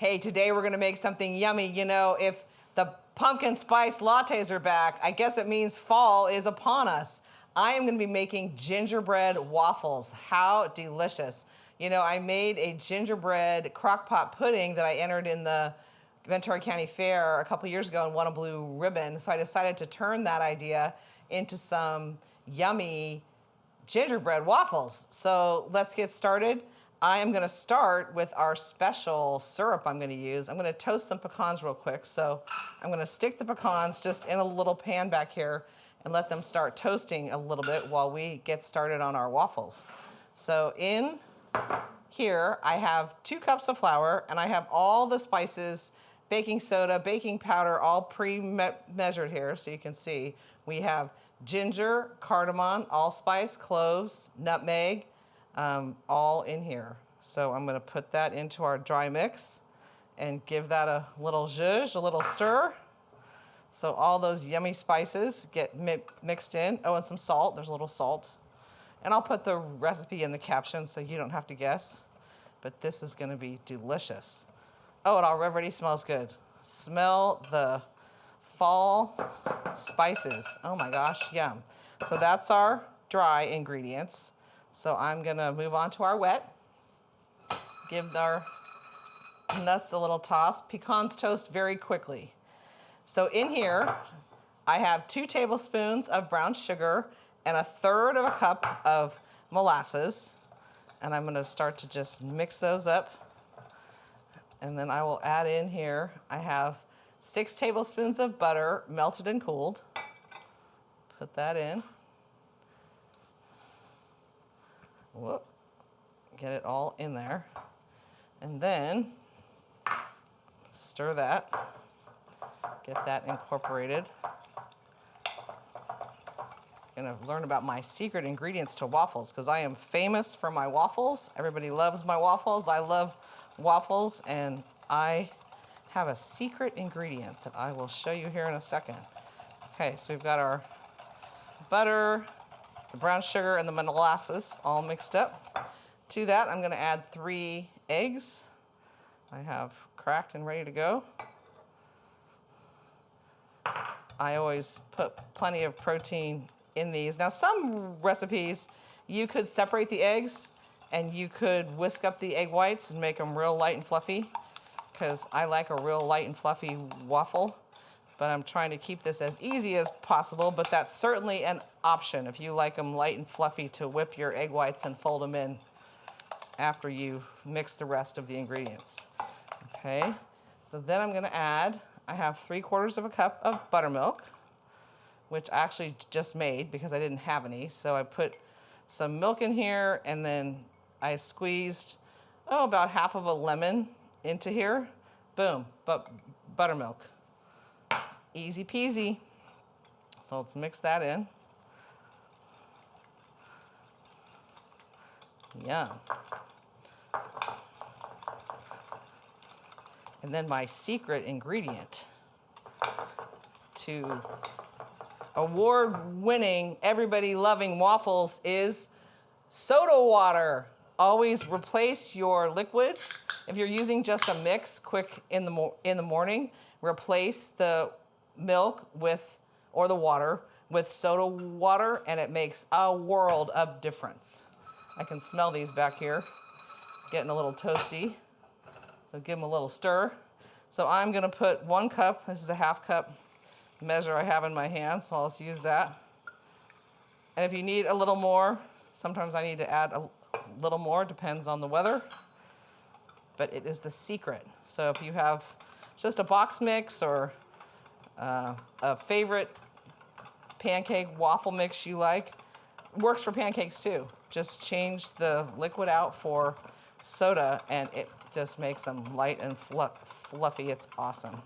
Hey, today we're gonna make something yummy. You know, if the pumpkin spice lattes are back, I guess it means fall is upon us. I am gonna be making gingerbread waffles. How delicious. You know, I made a gingerbread crockpot pudding that I entered in the Ventura County Fair a couple years ago and won a blue ribbon. So I decided to turn that idea into some yummy gingerbread waffles. So let's get started. I am gonna start with our special syrup I'm gonna use. I'm gonna toast some pecans real quick. So I'm gonna stick the pecans just in a little pan back here and let them start toasting a little bit while we get started on our waffles. So in here, I have 2 cups of flour and I have all the spices, baking soda, baking powder, all pre-measured here so you can see. We have ginger, cardamom, allspice, cloves, nutmeg, all in here. So I'm gonna put that into our dry mix and give that a little zhuzh, a little stir. So all those yummy spices get mixed in. Oh, and some salt, there's a little salt. And I'll put the recipe in the caption so you don't have to guess, but this is gonna be delicious. Oh, it already smells good. Smell the fall spices. Oh my gosh, yum. So that's our dry ingredients. So I'm gonna move on to our wet. Give our nuts a little toss. Pecans toast very quickly. So in here, I have 2 tablespoons of brown sugar and 1/3 of a cup of molasses. And I'm gonna start to just mix those up. And then I will add in here, I have 6 tablespoons of butter, melted and cooled. Put that in. Whoop, get it all in there. And then stir that, get that incorporated. Gonna learn about my secret ingredients to waffles because I am famous for my waffles. Everybody loves my waffles. I love waffles and I have a secret ingredient that I will show you here in a second. Okay, so we've got our butter, the brown sugar, and the molasses all mixed up. To that, I'm gonna add 3 eggs. I have cracked and ready to go. I always put plenty of protein in these. Now, some recipes, you could separate the eggs and you could whisk up the egg whites and make them real light and fluffy, because I like a real light and fluffy waffle. But I'm trying to keep this as easy as possible, but that's certainly an option if you like them light and fluffy, to whip your egg whites and fold them in after you mix the rest of the ingredients. Okay, so then I'm gonna add, I have 3/4 of a cup of buttermilk, which I actually just made because I didn't have any. So I put some milk in here and then I squeezed, about half of a lemon into here. Boom, buttermilk. Easy peasy. So let's mix that in. Yum. And then my secret ingredient to award-winning, everybody-loving waffles is soda water. Always replace your liquids. If you're using just a mix, quick in the morning, replace the milk or the water with soda water, and it makes a world of difference. I can smell these back here, getting a little toasty. So give them a little stir. So I'm gonna put 1 cup, this is a 1/2 cup measure I have in my hand, so I'll just use that. And if you need a little more, sometimes I need to add a little more, depends on the weather, but it is the secret. So if you have just a box mix or a favorite pancake waffle mix you like, works for pancakes too. Just change the liquid out for soda and it just makes them light and fluffy. It's awesome.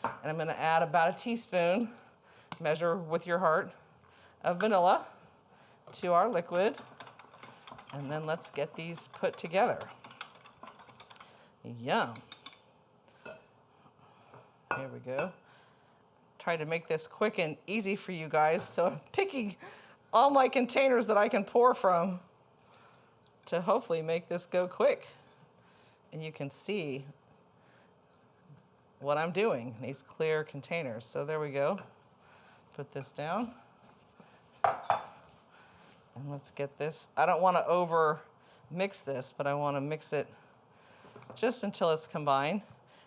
And I'm gonna add about a teaspoon, measure with your heart, of vanilla to our liquid. And then let's get these put together. Yum. Here we go. Try to make this quick and easy for you guys, so I'm picking all my containers that I can pour from to hopefully make this go quick. And you can see what I'm doing, these clear containers. So there we go. Put this down. And let's get this. I don't want to over mix this, but I want to mix it just until it's combined.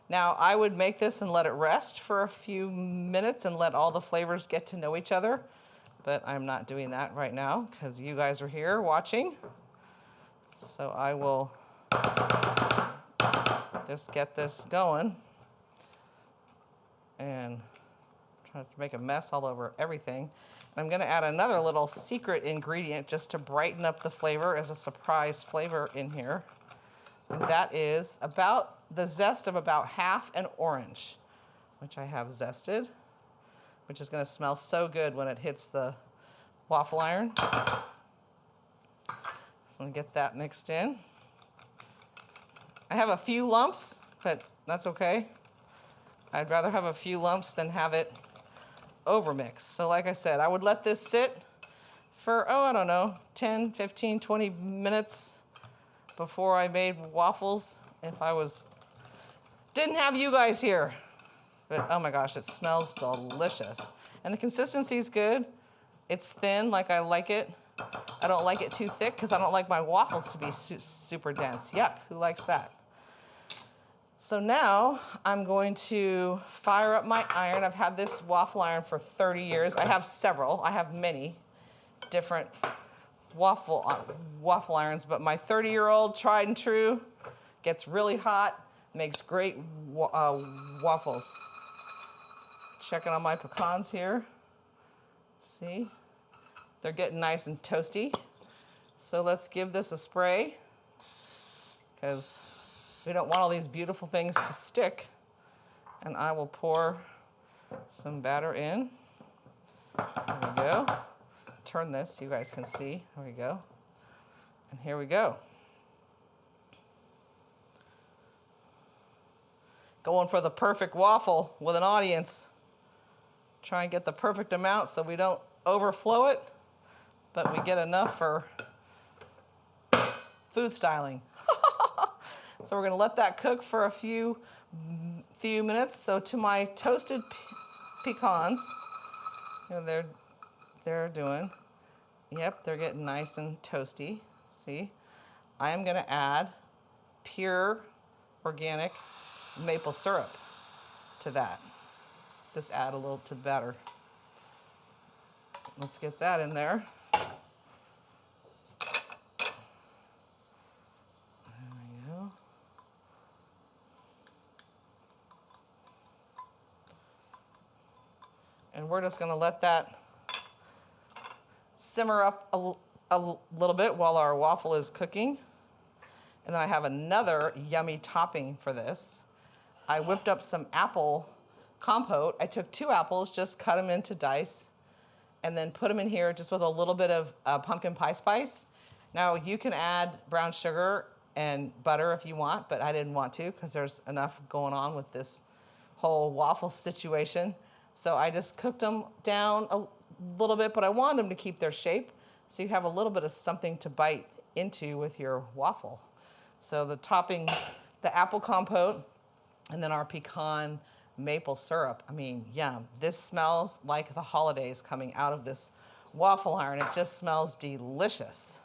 Now, I would make this and let it rest for a few minutes and let all the flavors get to know each other, but I'm not doing that right now because you guys are here watching. So I will just get this going and try to make a mess all over everything. And I'm going to add another little secret ingredient just to brighten up the flavor as a surprise flavor in here. And that is about the zest of about half an orange, which I have zested, which is going to smell so good when it hits the waffle iron. So I'm going to get that mixed in. I have a few lumps, but that's okay. I'd rather have a few lumps than have it overmixed. So like I said, I would let this sit for, I don't know, 10, 15, 20 minutes before I made waffles if I didn't have you guys here. But oh my gosh, it smells delicious. And the consistency is good. It's thin like I like it. I don't like it too thick because I don't like my waffles to be super dense. Yuck, who likes that? So now I'm going to fire up my iron. I've had this waffle iron for 30 years. I have several. I have many different waffle irons, but my 30-year-old tried and true gets really hot, makes great waffles. Checking on my pecans here. See, they're getting nice and toasty. So let's give this a spray because we don't want all these beautiful things to stick. And I will pour some batter in. There we go. Turn this so you guys can see. There we go. And here we go. Going for the perfect waffle with an audience. Try and get the perfect amount so we don't overflow it, but we get enough for food styling. So we're going to let that cook for a few minutes. So to my toasted pecans, you know, they're doing. Yep, they're getting nice and toasty. See, I am going to add pure organic maple syrup to that. Just add a little to the batter. Let's get that in there. There we go. And we're just going to let that simmer up a little bit while our waffle is cooking. And then I have another yummy topping for this. I whipped up some apple compote. I took 2 apples, just cut them into dice, and then put them in here just with a little bit of pumpkin pie spice. Now you can add brown sugar and butter if you want, but I didn't want to because there's enough going on with this whole waffle situation. So I just cooked them down a little bit, but I wanted them to keep their shape so you have a little bit of something to bite into with your waffle. So the topping, the apple compote, and then our pecan maple syrup. I mean, yum. This smells like the holidays coming out of this waffle iron. It just smells delicious.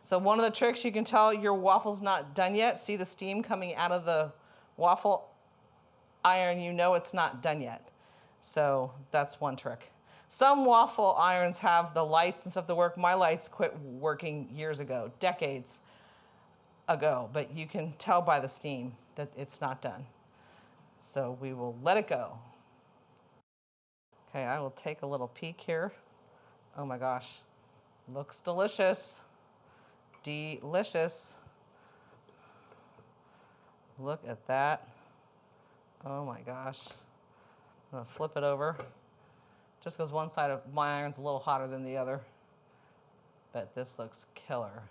So one of the tricks you can tell your waffle's not done yet, see the steam coming out of the waffle iron, you know it's not done yet. So that's one trick. Some waffle irons have the lights and stuff that work. My lights quit working years ago, decades ago, but you can tell by the steam that it's not done. So we will let it go. Okay, I will take a little peek here. Oh my gosh, looks delicious. Delicious. Look at that. Oh my gosh. I'm gonna flip it over. Just because one side of my iron's a little hotter than the other. But this looks killer.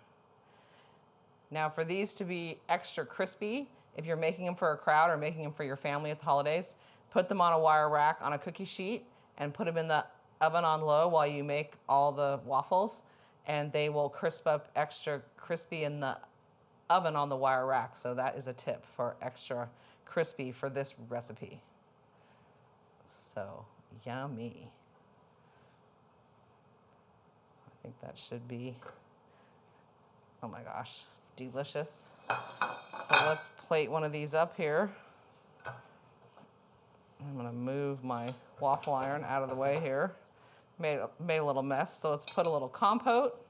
Now for these to be extra crispy, if you're making them for a crowd or making them for your family at the holidays, put them on a wire rack on a cookie sheet and put them in the oven on low while you make all the waffles, and they will crisp up extra crispy in the oven on the wire rack. So that is a tip for extra crispy for this recipe. So yummy. I think that should be, oh my gosh, delicious. So let's plate one of these up here. I'm gonna move my waffle iron out of the way here. Made a little mess, so let's put a little compote.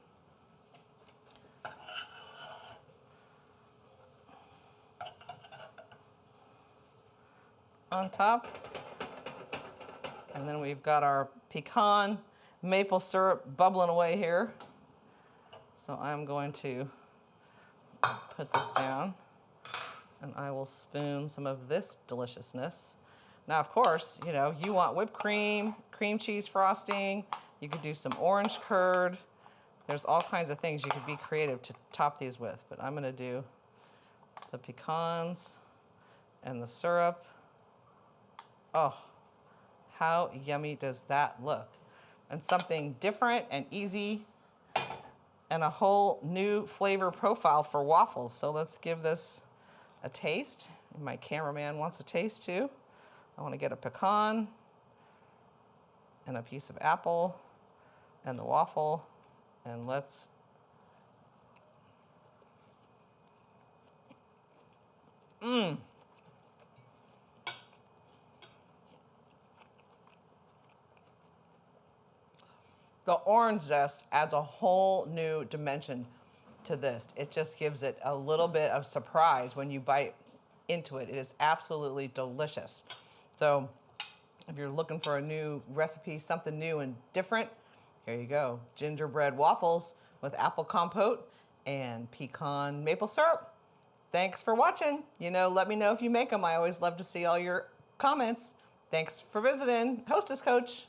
On top. And then we've got our pecan maple syrup bubbling away here. So I'm going to put this down and I will spoon some of this deliciousness. Now, of course, you know, you want whipped cream, cream cheese frosting. You could do some orange curd. There's all kinds of things you could be creative to top these with, but I'm gonna do the pecans and the syrup. Oh, how yummy does that look? And something different and easy and a whole new flavor profile for waffles. So let's give this a taste. My cameraman wants a taste too. I want to get a pecan and a piece of apple and the waffle, and let's The orange zest adds a whole new dimension to this. It just gives it a little bit of surprise when you bite into it. It is absolutely delicious. So if you're looking for a new recipe, something new and different, here you go. Gingerbread waffles with apple compote and pecan maple syrup. Thanks for watching. You know, let me know if you make them. I always love to see all your comments. Thanks for visiting. Hostess Coach.